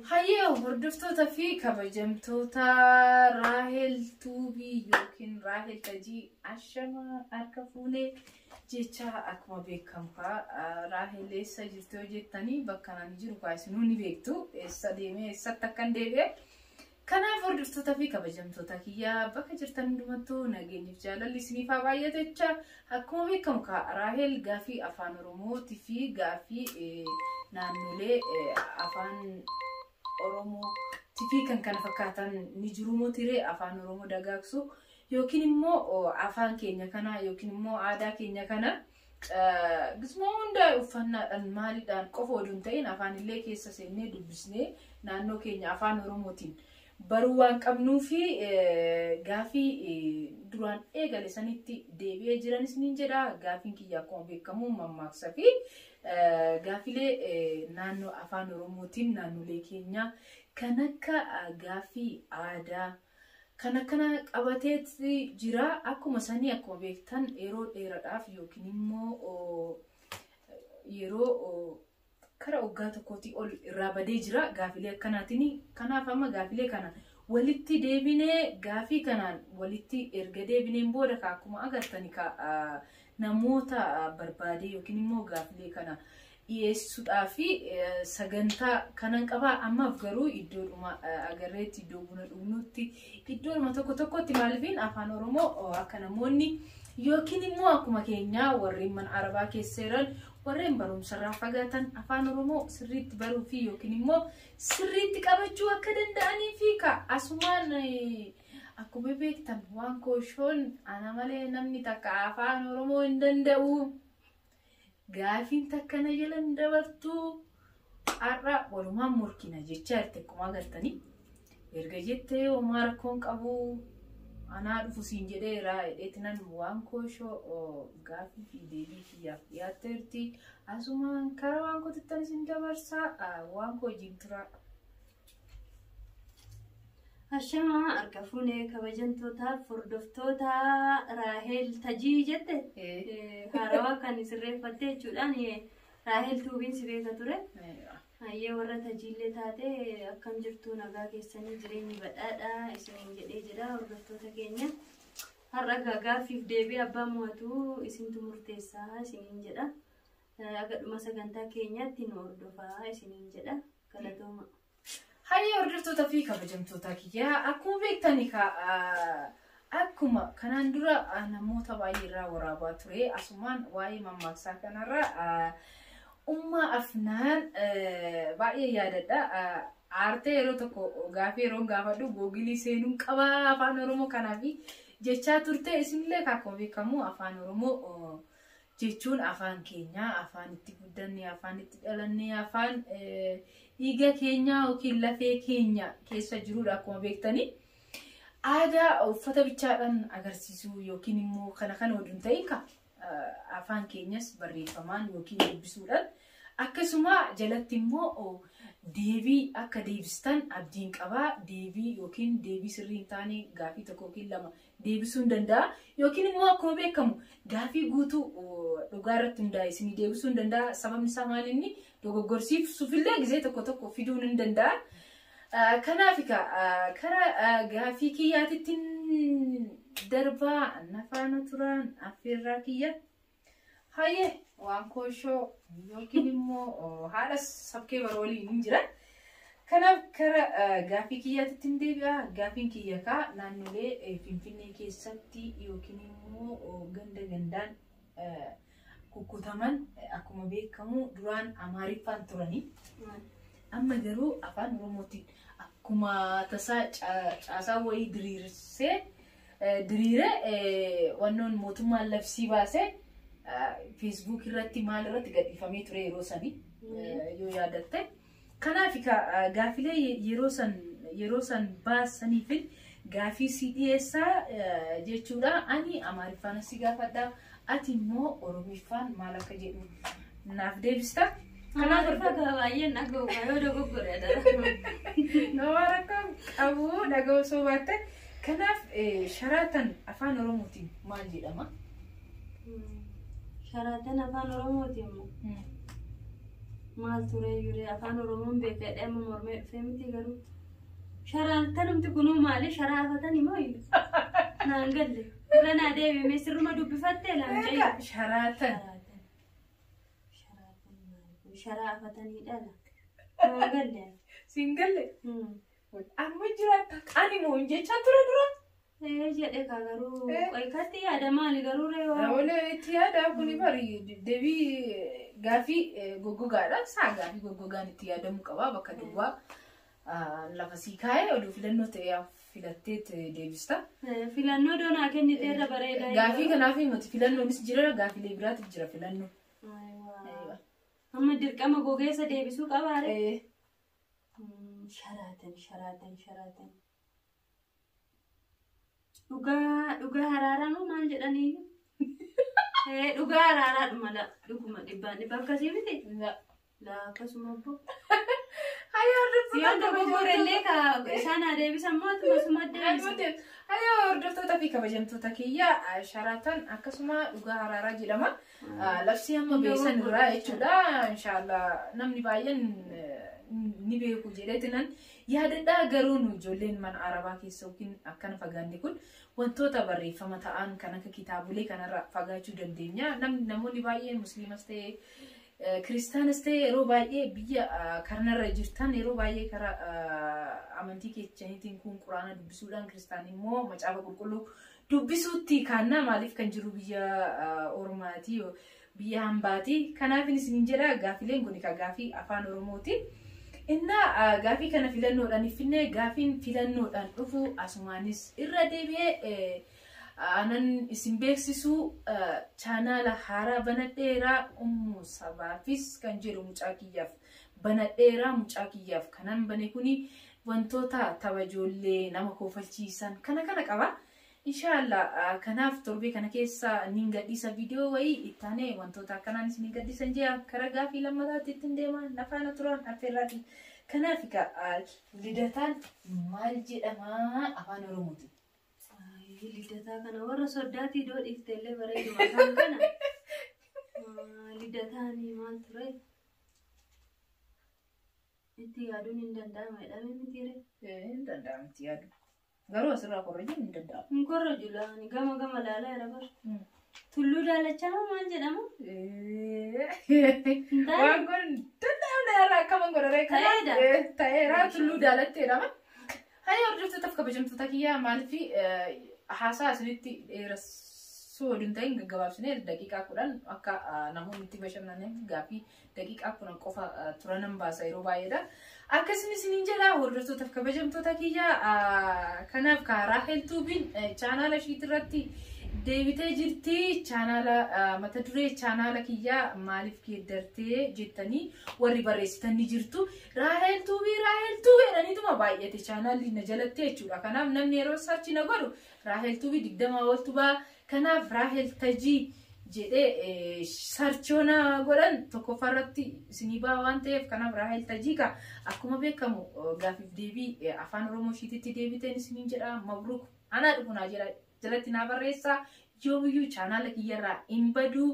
Hayyee hordoftoota fi kabajamtoota Raahel Tuubii yookiin Raahel Tajii ashama harka fuunee jecha akkuma beekamu Raahel eessa jirtu yoo jettanii bakka naan jiru kaasinu ni beektu eessa deemee eessatti akkan deebi'e. Kanaaf hordoftoota fi kabajamtoota kiyyaa bakka jirtan hundumattuu nageenyiif jaalalli isiniif haa baay'atu jecha akkuma beekamu Raahel gaafii afaan Oromootii fi gaafii naannolee afaan Oromoo tifi kan kana fakkaatan ni jiru mootiree afaan Oromoo dagaagsu yookiin immoo afaan keenya kana yookiin immoo aadaa keenya kana gismoo hunda uffannaadhaan maaliidhaan qofa oduun ta'in afaan illee keessa seennee dubbisnee naannoo keenya afaan Oromootiin baruu waan qabnuu fi gaafii duraan eegale sanitti deebi'ee jiranis ni jedha. Gaafiin kiyya akkuma beekamu mammaaksa fi gaafilee naannoo afaan Oromootiin naannolee keenya kan akka gaafii aadaa kan akkana qabateetti jira. Akkuma sanii akkuma beektan yeroo dheeraadhaaf yookiin immoo yeroo kara waggaa tokkooti ol irraa badee jira gaafilee akkanaatiin. Kanaaf amma gaafilee kana walitti deebinee gaafii kanaan walitti erga deebineen booda akkuma agartani namoota barbaadee yookiin immoo gaafilee kana dhiyeessuudhaaf sagantaa kanan qabaa. Ammaaf garuu iddoodhuma agarreetti iddoo buna dhugnutti iddoodhuma tokkotti maaliifin afaan Oromoo akka namoonni yookiin immoo akkuma keenya warreen mana Arabaa keessa jiran warreen barumsarraa fagaatan afaan Oromoo sirriitti baruu fi yookiin immoo sirriitti qabachuu akka danda'anii fi asumaan akkuma beektan waan kooshoon ana malee namni takka afaan Oromoo hin danda'u. Gaafiin takka na jalan dabartuu har'a walumaan morkina jecha irratti akkuma agartanii erga jettee homaa rakkoon qabu anaa dhufu siin jedheera edheetinan waan kooshoo gaafii fi deebii kiyyaaf dhiyaatteerti. Asumaan karaa waan kotittan isin dabarsaa waan koo wajjin tura. Ashama harka fuunee kabajamtoota hordoftoota Raahel Tajii jette haarawaa kan sirreeffattee jechuudhaan Raahel Tuubiin si beeka ture. Hayyee warra Tajiillee taate akkam jirtu nagaa keessanii jireenyi badhaadhaa isiniin jedhee jira hordoftoota keenya. Har'a gaaffiif deebii abbaa mo'atu isintu murteessaa isiniin jedha. Agadhuma sagantaa keenyatti nu hordofaa isiniin jedha. Galatooma. Hayyee hordoftoota fi kabajamtoota kiyyaa akkuma beektani akkuma kanaan dura namoota baay'ee irraa waraabaa ture. Asumaan waa'ee mammaaksaa kanarra ummaa afnaan baay'ee yaadadha. Aartee yeroo tokko gaafii yeroo gaafadhu googilii seenuun qabaa afaan Oromoo kanaaf jechaa turte. Isinillee akkuma beekamu afaan Oromoo jechuun afaan keenya afaan itti guddanne afaan itti dhalanne afaan dhiiga keenya yookiin lafee keenya keessa jirudha. Akkuma beektanii aadaa uffata bichaadhaan agarsiisuu yookiin immoo kana oduun ta'in afaan keenyas barreeffamaan yookiin dubbisuudhaan akkasuma jalatti immoo deebii akka deebistan abdiin qabaa. Deebii yookiin deebii sirrii hin taane gaafii tokko yookiin lama deebisuu hin danda'a yookiin immoo akkuma beekamu gaafii guutuu dhugaa irratti hundaa'e isinii deebisuu hin danda'a. Sababni isaa maalinni dogoggorsiisuufillee gisee tokko fiduun hin danda'a. Kanaaf karaa gaafii kiyyaatitti darbaa nafaana turan affeerraa kiyya. Hayyee waan kooshoo yookiin immoo haala sabkee bara waliin hin jiran. Kanaaf karaa gaafii kiyyaatitti hin deebi'a. Gaafiin kiyya naannolee Finfinnee keessatti yookiin immoo gandaan kukkutaman akkuma beekamu duraan Amaariffaan turanii. Amma garuu afaan Oromootiin akkuma tasaa caasaa wayii diriiree wannoon mootummaan labsii baasee Facebook irratti maal irratti gadhiifamee ture yeroo sanii yoo yaadatte. Kanaaf gaafilee yeroo san baasaniif gaafii si dhiyeessaa jechuudha. Ani Amaariffaan si gaafadha. Ati immoo Oromiffaan maal akka jedhu naaf deebista. Kanaaf baay'ee nagoo yoo dogoggore nama rakkoo qabu dhaga'uu osoo baatte. Kanaaf Sharaatan afaan Oromootiin maal jedhama? Sharaatan afaan Oromootiin maal ture yure afaan oromoon beekadhe amma mormee dhufee miti garuu sharaan tanumti kunuu maali sharaafatani moo naan galle irra naa deebime sirruma dubbifattee lamcee sharaatan sharaafatanii dhala naan galle siin galle amma jiraata qaani moo jecha ture dura jedhe ka garuu qoykatti yaada maali garuu reewaa wala itti yaada kuni bari deebii gaafii goggogaadha saa gaafii goggogaan itti yaadamu qaba bakka duwwaa lafa sii kaa'ee oduu filannoo ta'ee filatteet deebista. Filannoo doonaa kennitee irra bareedaa. Gaafii kanaaf himati filannoonis jira gaafiilee biraatiif jira filannoo. Amma dirqama gogeessa deebisuu qabaare. Sharaatan. Dhugaa haraaraa moo maal jedhanii? Dhugaa haraaraa dhumala dhuguma dhibbaan akkasii miti? La akkasuma obbo. Siyaasa gogorellee ka isaan adeebisan mootummaa suma deebisan. Hayyaa hordoftoota fi kabajamtoota kiyya sharaatan akkasuma dhugaa haraaraa jedhama. Labsii amma beesan irraa jechuudha. Inshaallah namni baay'een ni beeku jedheetinan yaadadhaa garuu nu ijoolleen mana arabaa keessa yookiin akkana fagaanne kun wantoota barreeffama ta'an kan akka kitaabolee kanarraa fagaachuu dandeenya. Namoonni baay'een musliimas ta'ee kiristaanas ta'ee yeroo baay'ee biyya kanarra jirtan yeroo baay'ee karaa amantii keessaniitiin kun quraana dubbisuudhaan kiristaan immoo macaafa qulqulluu dubbisuutti kaannaa maaliif kan jiru biyya ormaati biyya hambaati. Kanaaf isin jedha gaafileen kun gaafii afaan oromooti. Inna gaafii kana filannoodhaan ifinne gaafiin filannoodhaan dhufu asumaanis irra deebi'ee anan isin beeksisu chaanaala haaraa banadheeraa ummu sabaafis kan jedhu mucaa kiyyaaf banadheeraa mucaa kiyyaaf kanan bane kuni wantoota tabajoollee nama koofalchiisan kana qaba. Inshallah kanaaf torbee kana keessa nin gadhiisa viidiyoo wayii ittaanee wantoota akkanaan isin gadhiisan jee karaa gaafii lammataatti ittiin deemaa nafaana turan affeerraati. Kanaaf lidataan maal jedhama afaan oromooti. Lidataa kana warra soddaatii doo dhiifteellee bareeduma afaan kana lidataanii maal ture itti yaaduun hin danda'ama jedhamee mitiire. Hin danda'amu itti yaadu. Garuu asirraa korrajuun hin danda'amu. Hin korraju laani gama laalaa jira bara. Tulluu daalachaa maal jedhama? Waan kun danda'amna irraa akkaman godharee ta'eera tulluu daalattee jedhama. Hayya hordoftoota kabajamtoota kiyyaa maaliif haasaa asinitti dheeressuu waliin ta'in gaggabaabsinee daqiiqaa 10 akka namoonni itti bashannaniif gaafii daqiiqaa 10 qofa turanan baasa yeroo baay'eedha. Akkasumas isiniin jedha hordoftoota kabajamtoota kiyyaa kanaaf karaa Raahel chaanaala ishiitirratti deebitee jirti. Chaanaala mata duree chaanaala kiyyaa maaliif geeddartee jettanii warri barreessitan ni jirtu. Raahel jedhaniituma baay'ate chaanaalli na jalatti jechuudha. Kanaaf namni yeroo sarchi na godhu Raahel 20 oltu baa. Kanaaf Raahel Tajii jedhee sarchoona godhan tokkoffaarratti isinii baa waan ta'eef kanaaf Raahel Tajii ka akkuma beekamu gaafiif deebii afaan oromoo ishiititti deebiteen isiniin jedha mabruuk anaa dhufunaa jalatti naa barreessaa yoomiyyuu chaanaala kiyyarraa hin baduu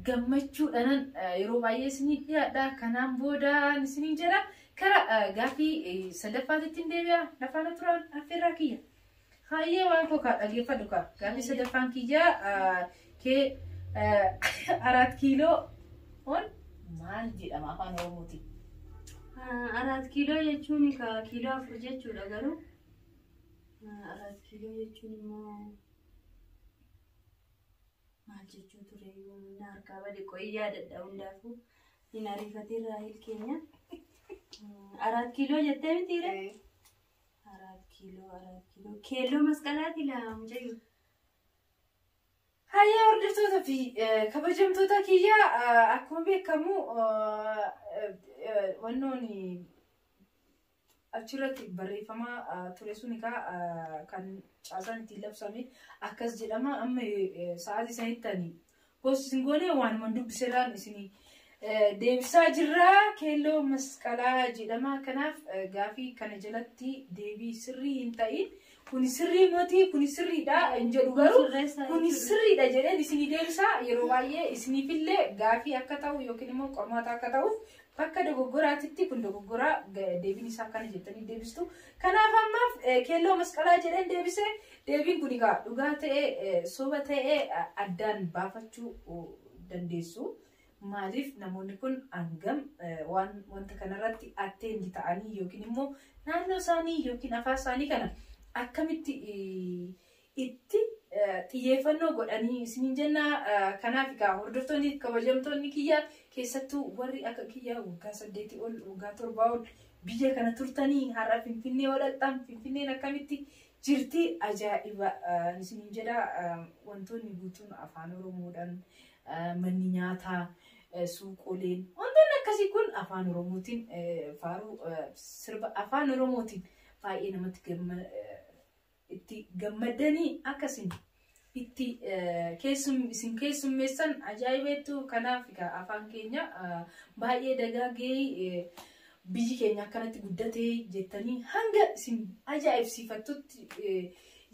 gammachuudhaan yeroo baay'ee isinii dhiyaadha. Kanaan boodaan isiniin jedha kara gaafii sadaffaatitti deebi'a lafaana turan affeerraa kiyya. Hayyee waan kokaa dhageeffadhu ka gaafii sadaffaan kiyyaa kee 4 kiiloo on maal jedhama afaan oromooti? 4 kiiloo jechuun ka kiiloo 4 jechuudha garuu 4 kiiloo jechuun immoo maal jechuu ture na harkaa bade qo'ii yaadadha hundaafuu hin ariifatiin Raahel keenya 4 kiiloo jettee mitiire? 4 kiiloo keelloo masqalaati laa mucayyoo. Hayya hordoftoota fi kabajamtoota kiyyaa akkuma beekamu wannoon achirratti barreeffama ture sun kan caasaan ittiin labsame akkas jedhama. Amma sa'aatii sanittanii gosa isin goonee waanuma dubbiseerraan isinii deebisaa jirra keelloo masqalaa jedhama. Kanaaf gaafii kana jalatti deebii sirrii hin ta'in kun sirrii moti kun sirriidha hin jedhu garuu kun sirriidha jedheen isinii deebisaa. Yeroo baay'ee isiniifillee gaafii akka ta'u yookiin immoo qormaata akka ta'uuf bakka dogoggoraatitti kun dogoggoraa deebiin isaa kana jettanii deebistu. Kanaaf ammaaf keelloo masqalaa jedheen deebisee deebiin kun egaa dhugaa ta'ee soba ta'ee addaan baafachuu dandeessu. Maaliif namoonni kun hangam wanta kanarratti atteendi ta'anii yookiin immoo naannoo isaanii yookiin afaan isaanii kana akkamitti itti xiyyeeffannoo godhanii isiniin jenna. Kanaaf egaa hordoftoonni kabajamtoonni kiyya keessattuu warri akka kiyya waggaa 8 ol waggaa 7 ol biyya kana turtanii har'a Finfinnee oolatan Finfinneen akkamitti jirti ajaa'iba isiniin jedha. Wantoonni guutuun afaan Oromoodhaan manni nyaataa suuqoleen wantoonni akkasii kun afaan Oromootiin faaruu sirba afaan Oromootiin baay'ee namatti itti gammadanii akkasiin itti isin keessummeessan ajaa'ibeettu. Kanaaf afaan keenya baay'ee dagaagee biyyi keenya akkanatti guddatee jettanii hanga isin ajaa'ibsiifattutti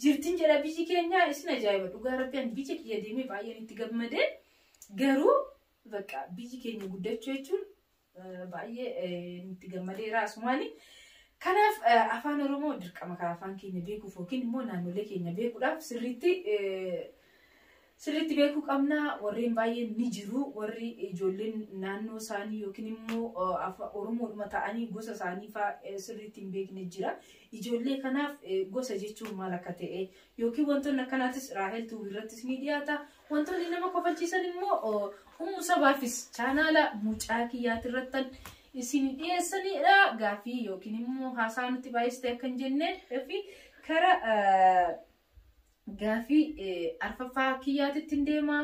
jirtin jedha biyyi keenya. Isin ajaa'iba dhugaa rabbiin biyya kiyya deemee baay'een itti gammadee garuu bakka biyyi keenya guddachuu jechuun baay'ee itti gammadeera asumaani. Kanaaf afaan Oromoo dirqama kan afaan keenya beekuuf yookiin immoo naannolee keenya beekuudhaaf sirriitti beekuu qabna. Warreen baay'een ni jiru warri ijoolleen naannoo isaanii yookiin immoo Oromoodhuma ta'anii gosa isaanii fa'aa sirriitti hin beekne jira. Ijoollee kanaaf gosa jechuun maal akka ta'e yookiin wantoonni akkanaatis Raahel Tuubii irrattis ni dhiyaata. Wantoonni nama kofalchiisan immoo humna sabaafis chaanaala mucaa kiyyaati irrattan isin dhiyeessanidha. Gaafii yookiin immoo haasaa nutti baay'istee akka hin jennee fi kara gaafii arfaffaa kiyyaatitti hin deema.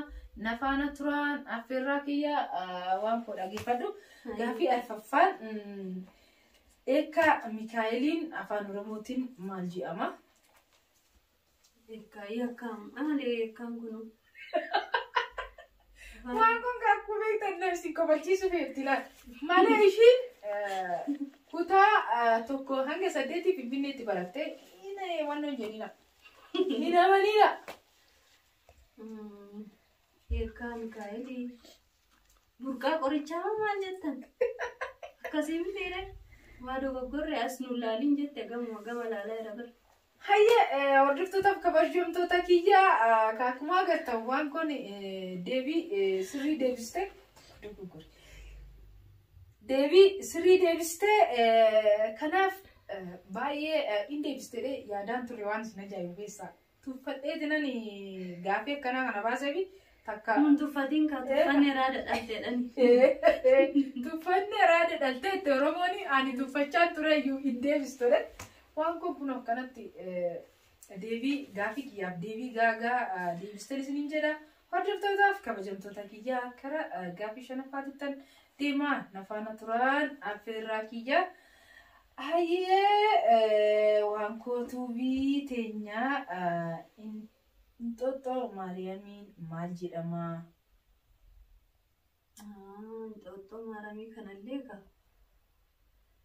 Nafaana turaan affeerraa kiyyaa waan koo dhageeffadhu. Gaafii arfaffaan eekka Mikaa'eliin afaan Oromootiin maal jedhama? Eekkaan kunu. Waan kun akkuma beektan isin kofachiisuuf eebti laata. Malee ishiin kutaa tokko hanga 8 Finfinneetti barattee waan hojjenina. Ni namanidha. Eekkaa Mikaa'elii. Burqaa qorichaa maal jettan? Akkasii mitiidha. Waa dogoggorre as nu laaliin jette gama laalaa irra bira. Hayyee hordoftoota kabajamtoota kiyya akkuma agartan waan kun deebii sirrii deebistee dogoggore. Deebii sirrii deebistee kanaaf baay'ee hin deebistee yaadaan turre waan isin ajaa'ibu keessaa. Tuffadhee dinan gaafii akkanaa kana baaseefi takka. Tuffatiin kan tuffanne raada dhalteedhani. Tuffanne raada dhalteetti Oromoon ani tuffachaa tureyyuu hin deebistee. Waan kun akkanatti deebii gaafii kiyyaaf deebii gaagaa deebistee isiniin jedha. Hordoftootaaf kabajamtoota kiyyaa kara gaafii shanaffaatittan deemaa nafaana turaan affeerraa kiyyaa. Hayyee waan Tuubii teenyaa Inxooxxoo Maariyaamiin maal jedhama? Inxooxxoo Maariyaamii kanallee ka.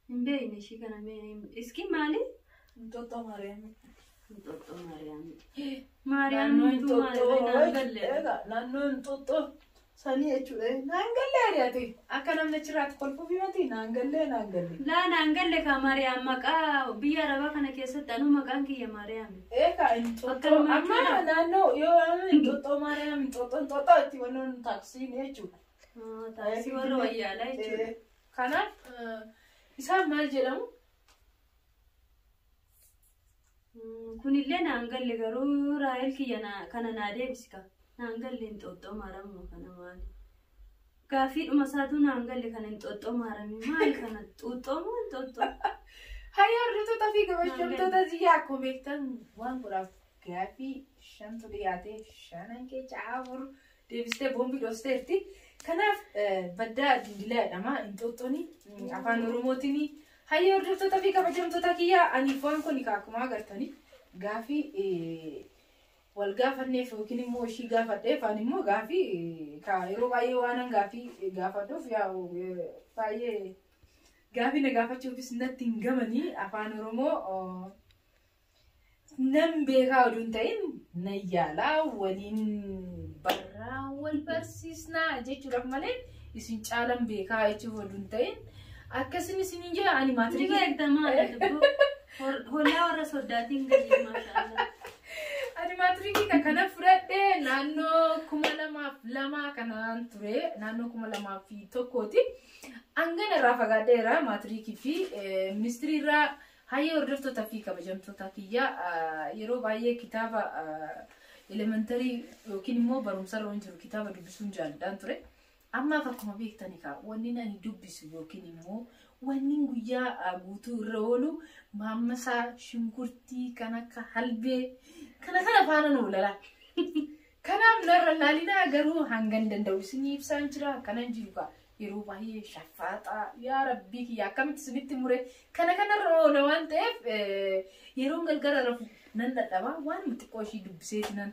Hin beekne ishii kana iski maali? Inxooxxoo Maariyaamii. Inxooxxoo Maariyaamii. Maariyaamiin naannoo Inxooxxoo sanii jechuudha. Naangallee ari'ate akka namni achirraatti kolfuuf himati naangallee. Laa naangalle ka Maariyaam maqaa biyya Arabaa kana keessatti anuu maqaan kiyya Maariyaami. Eegaa Inxooxxoo amma naannoo yoo Inxooxxoo Maariyaam Inxooxxoo itti wannoon taaksiin jechuudha. Taaksii warra wayyaalaa jechuudha. Kanaaf isaan maal jedhamu? Kunillee naangalle garuu Raahel kiyya kana naa deebisika. Naangalle Inxooxxoo Maariyaam kana maali? Gaafiidhuma isaatu naangalle kana Inxooxxoo Maariyaam maali kana xuuxxoo moo Inxooxxoo? Hayyee hordoftoota fi kabajamtoota kiyyaa akkuma beektan waan godhaaf gaafii 5 dhiyaatee 5 keessa 4 deebistee boombii dhoofteerti. Kanaaf baddaa dindilaa jedhama Inxooxxooni afaan Oromootiin. Hayyee hordoftoota fi kabajamtoota kiyyaa ani waan kun akkuma agartanii gaafii wal gaafanneef yookiin immoo ishii gaafadheef ani immoo gaafii yeroo baay'ee waan gaafii gaafadhuuf yaa'u baay'ee gaafii na gaafachuufis natti hin gamanii afaan Oromoo nan beekaa oduun ta'in na yaalaa waliin barraa wal barsiisnaa jechuudhaaf malee isin caalan beekaa jechuuf oduun ta'in akkasin isin hin jira ani maatirikii hollaa warra soddaatiin galii maashaallah. Ani maatirikii kana fudhadhee naannoo 2002 kanaan ture naannoo 2001ti. Angana irraa fagaadheera maatirikii fi ministirii irraa hayyee hordoftoota fi kabajamtoota kiyyaa yeroo baay'ee kitaaba elementarii yookiin immoo barumsa irra jiru kitaaba dubbisuun jaalladhaan ture. Ammaaf akkuma beektani wanni ani dubbisu yookiin immoo wanni guyyaa guutuu irra oolu maammasaa shunkurtii kan akka halbee kana faana nu lala. Kanaaf narra laalinaa garuu hangan danda'u isinii ibsaan jira kanan jiru yeroo baay'ee shaffaaxaa yaa rabbii kiyya akkamitti isinitti mure kanarra oola waan ta'eef yeroo galgala rafu nan dadhabaa waan xiqqoo ishii dubbiseeti nan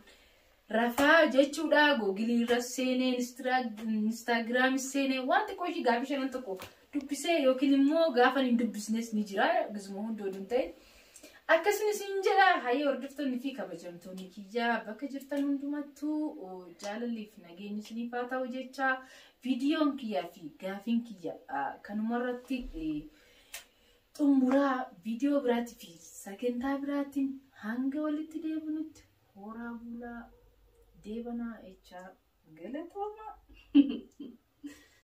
rafaa jechuudha googilii irra seenee instaagiraamii seenee waan xiqqoo ishii gaafii shanan tokko dubbisee yookiin immoo gaafa hin dubbisnes ni jira gizuma hundoo dun ta'e akkasuma isin jedha hayyee hordoftoonni fi kabajamtoonni kiyyaa bakka jirtan hundumattuu jaalalliif nageenyi isiniif haa ta'u jecha viidiyoon kiyyaa fi gaafiin kiyya kanumarratti xumuraa viidiyoo biraatii fi sagantaa biraatiin hanga walitti deebinutti horaa bulaa deebanaa jechaa galatooma.